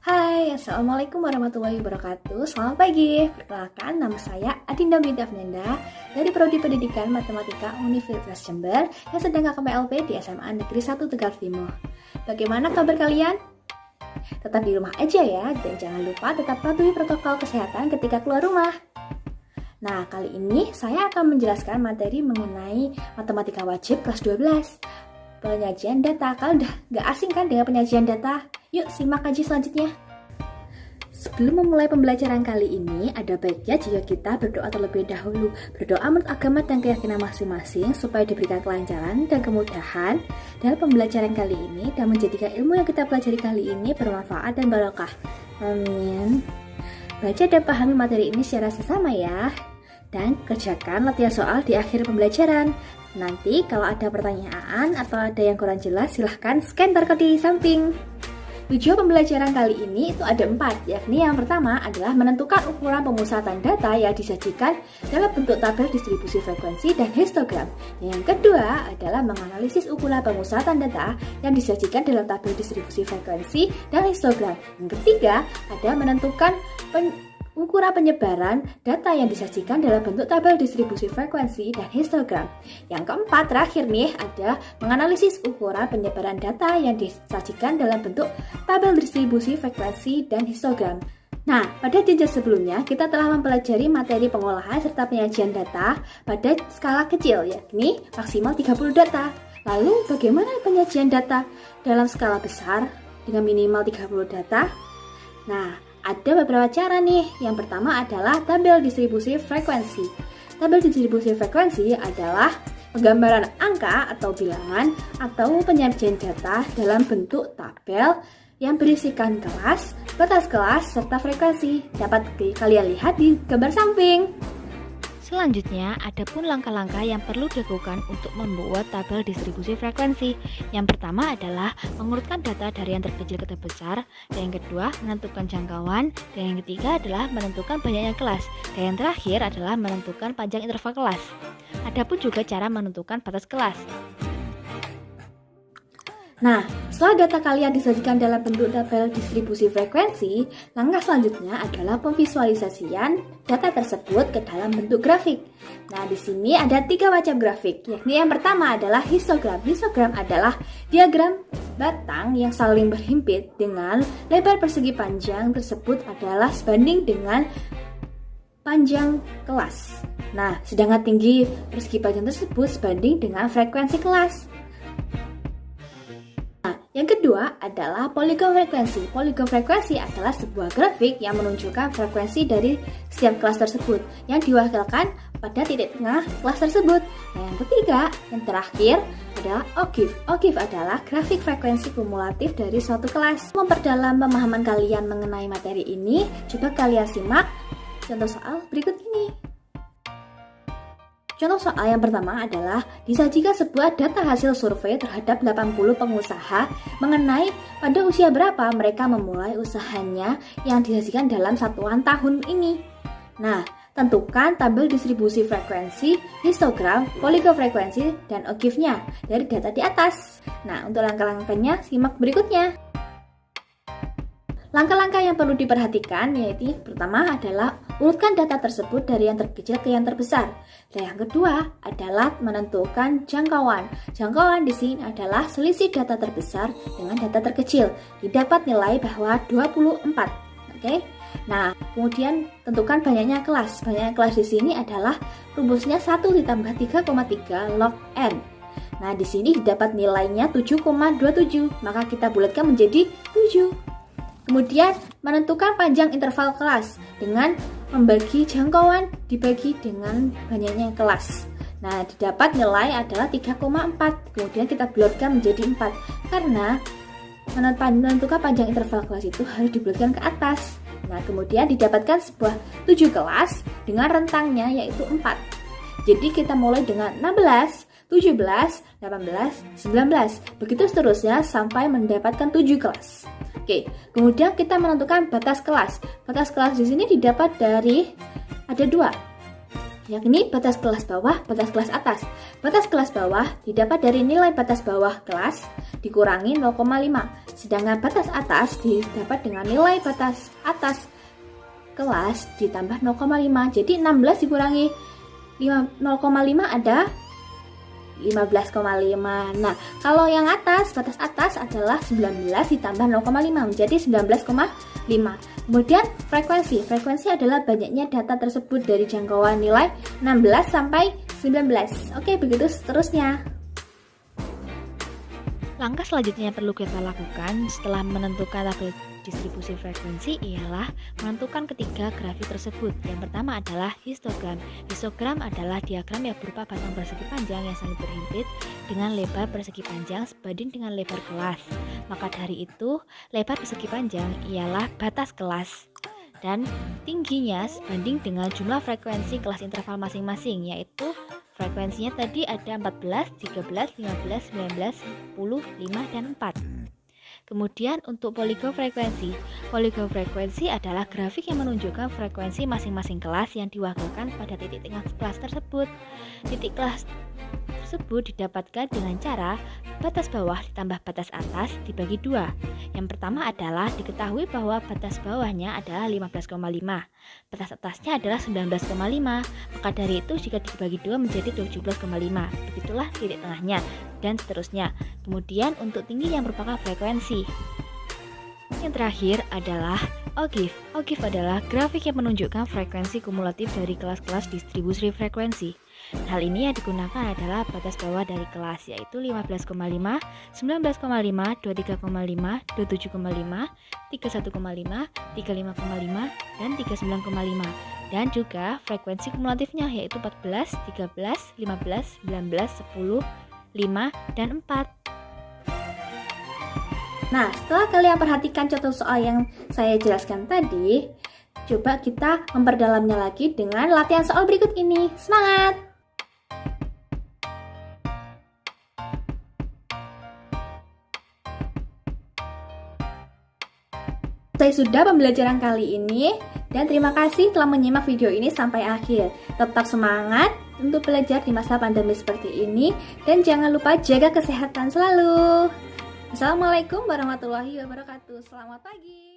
Hai, Assalamualaikum warahmatullahi wabarakatuh. Selamat pagi. Perkenalkan, nama saya Adinda Binta Fernanda dari Prodi Pendidikan Matematika Universitas Jember yang sedang KKMLP di SMA Negeri 1 Tegal Timur. Bagaimana kabar kalian? Tetap di rumah aja ya, dan jangan lupa tetap patuhi protokol kesehatan ketika keluar rumah. Nah, kali ini saya akan menjelaskan materi mengenai matematika wajib kelas 12. Penyajian data. Kalian udah gak asing kan dengan penyajian data? Yuk simak aja selanjutnya. Sebelum memulai pembelajaran kali ini, ada baiknya jika kita berdoa terlebih dahulu. Berdoa menurut agama dan keyakinan masing-masing supaya diberikan kelancaran dan kemudahan dalam pembelajaran kali ini dan menjadikan ilmu yang kita pelajari kali ini bermanfaat dan barokah. Amin. Baca dan pahami materi ini secara sesama ya. Dan kerjakan latihan soal di akhir pembelajaran. Nanti kalau ada pertanyaan atau ada yang kurang jelas, silahkan scan barcode di samping. Tujuan pembelajaran kali ini itu ada 4, yakni yang pertama adalah menentukan ukuran pemusatan data yang disajikan dalam bentuk tabel distribusi frekuensi dan histogram. Yang kedua adalah menganalisis ukuran pemusatan data yang disajikan dalam tabel distribusi frekuensi dan histogram. Yang ketiga adalah menentukan ukuran penyebaran data yang disajikan dalam bentuk tabel distribusi frekuensi dan histogram. Yang keempat terakhir nih ada menganalisis ukuran penyebaran data yang disajikan dalam bentuk tabel distribusi frekuensi dan histogram. Nah, pada jenjang sebelumnya kita telah mempelajari materi pengolahan serta penyajian data pada skala kecil, yakni maksimal 30 data. Lalu bagaimana penyajian data dalam skala besar dengan minimal 30 data? Nah, ada beberapa cara nih. Yang pertama adalah tabel distribusi frekuensi. Tabel distribusi frekuensi adalah penggambaran angka atau bilangan atau penyajian data dalam bentuk tabel yang berisikan kelas, batas kelas, serta frekuensi. Dapat kalian lihat di gambar samping. Selanjutnya, ada pun langkah-langkah yang perlu dilakukan untuk membuat tabel distribusi frekuensi. Yang pertama adalah mengurutkan data dari yang terkecil ke terbesar, dan yang kedua menentukan jangkauan, dan yang ketiga adalah menentukan banyaknya kelas, dan yang terakhir adalah menentukan panjang interval kelas. Ada pun juga cara menentukan batas kelas. Nah, setelah data kalian disajikan dalam bentuk tabel distribusi frekuensi, langkah selanjutnya adalah pemvisualisasian data tersebut ke dalam bentuk grafik. Nah, di sini ada 3 macam grafik, yakni yang pertama adalah histogram. Histogram adalah diagram batang yang saling berhimpit dengan lebar persegi panjang tersebut adalah sebanding dengan panjang kelas. Nah, sedangkan tinggi persegi panjang tersebut sebanding dengan frekuensi kelas. Yang kedua adalah polygon frekuensi. Polygon frekuensi adalah sebuah grafik yang menunjukkan frekuensi dari setiap kelas tersebut yang diwakilkan pada titik tengah kelas tersebut. Nah, yang ketiga, yang terakhir adalah OGIF. OGIF adalah grafik frekuensi kumulatif dari suatu kelas. Memperdalam pemahaman kalian mengenai materi ini, coba kalian simak contoh soal berikut ini. Contoh soal yang pertama adalah disajikan sebuah data hasil survei terhadap 80 pengusaha mengenai pada usia berapa mereka memulai usahanya yang disajikan dalam satuan tahun ini. Nah, tentukan tabel distribusi frekuensi, histogram, polygon frekuensi, dan OGIF-nya dari data di atas. Nah, untuk langkah-langkahnya simak berikutnya. Langkah-langkah yang perlu diperhatikan yaitu pertama adalah urutkan data tersebut dari yang terkecil ke yang terbesar. Dan yang kedua adalah menentukan jangkauan. Jangkauan di sini adalah selisih data terbesar dengan data terkecil. Didapat nilai bahwa 24. Oke. Nah, kemudian tentukan banyaknya kelas. Banyaknya kelas di sini adalah rumusnya 1 ditambah 3,3 log n. Nah, di sini didapat nilainya 7,27. Maka kita bulatkan menjadi 7. Kemudian menentukan panjang interval kelas dengan membagi jangkauan dibagi dengan banyaknya kelas. Nah, didapat nilai adalah 3,4. Kemudian kita bulatkan menjadi 4 karena menentukan panjang interval kelas itu harus dibulatkan ke atas. Nah, kemudian didapatkan sebuah 7 kelas dengan rentangnya yaitu 4. Jadi kita mulai dengan 16, 17, 18, 19. Begitu seterusnya sampai mendapatkan 7 kelas. Oke, kemudian kita menentukan batas kelas. Batas kelas di sini didapat dari ada 2, yakni batas kelas bawah, batas kelas atas. Batas kelas bawah didapat dari nilai batas bawah kelas dikurangi 0,5, sedangkan batas atas didapat dengan nilai batas atas kelas ditambah 0,5. Jadi 16 dikurangi 0,5 ada 15,5. Nah, kalau yang atas, batas atas adalah 19 ditambah 0,5 menjadi 19,5. Kemudian frekuensi. Frekuensi adalah banyaknya data tersebut dari jangkauan nilai 16 sampai 19. Oke, begitu seterusnya. Langkah selanjutnya yang perlu kita lakukan setelah menentukan tabel distribusi frekuensi ialah menentukan ketiga grafik tersebut. Yang pertama adalah histogram. Histogram adalah diagram yang berupa batang persegi panjang yang saling berhimpit dengan lebar persegi panjang sebanding dengan lebar kelas. Maka dari itu, lebar persegi panjang ialah batas kelas dan tingginya sebanding dengan jumlah frekuensi kelas interval masing-masing, yaitu frekuensinya tadi ada 14, 13, 15, 19, 10, 5, dan 4. Kemudian untuk poligon frekuensi. Poligon frekuensi adalah grafik yang menunjukkan frekuensi masing-masing kelas yang diwakilkan pada titik tengah kelas tersebut. Titik kelas tersebut didapatkan dengan cara batas bawah ditambah batas atas dibagi 2. Yang pertama adalah diketahui bahwa batas bawahnya adalah 15,5, batas atasnya adalah 19,5. Maka dari itu jika dibagi 2 menjadi 17,5. Begitulah titik tengahnya dan seterusnya. Kemudian untuk tinggi yang merupakan frekuensi. Yang terakhir adalah OGIF. OGIF adalah grafik yang menunjukkan frekuensi kumulatif dari kelas-kelas distribusi frekuensi. Hal ini yang digunakan adalah batas bawah dari kelas, yaitu 15,5, 19,5, 23,5, 27,5, 31,5, 35,5, dan 39,5. Dan juga frekuensi kumulatifnya yaitu 14, 13, 15, 19, 10, 5, dan 4. Nah, setelah kalian perhatikan contoh soal yang saya jelaskan tadi, coba kita memperdalamnya lagi dengan latihan soal berikut ini. Semangat! Selesai sudah pembelajaran kali ini, dan terima kasih telah menyimak video ini sampai akhir. Tetap semangat untuk belajar di masa pandemi seperti ini, dan jangan lupa jaga kesehatan selalu. Assalamualaikum warahmatullahi wabarakatuh. Selamat pagi.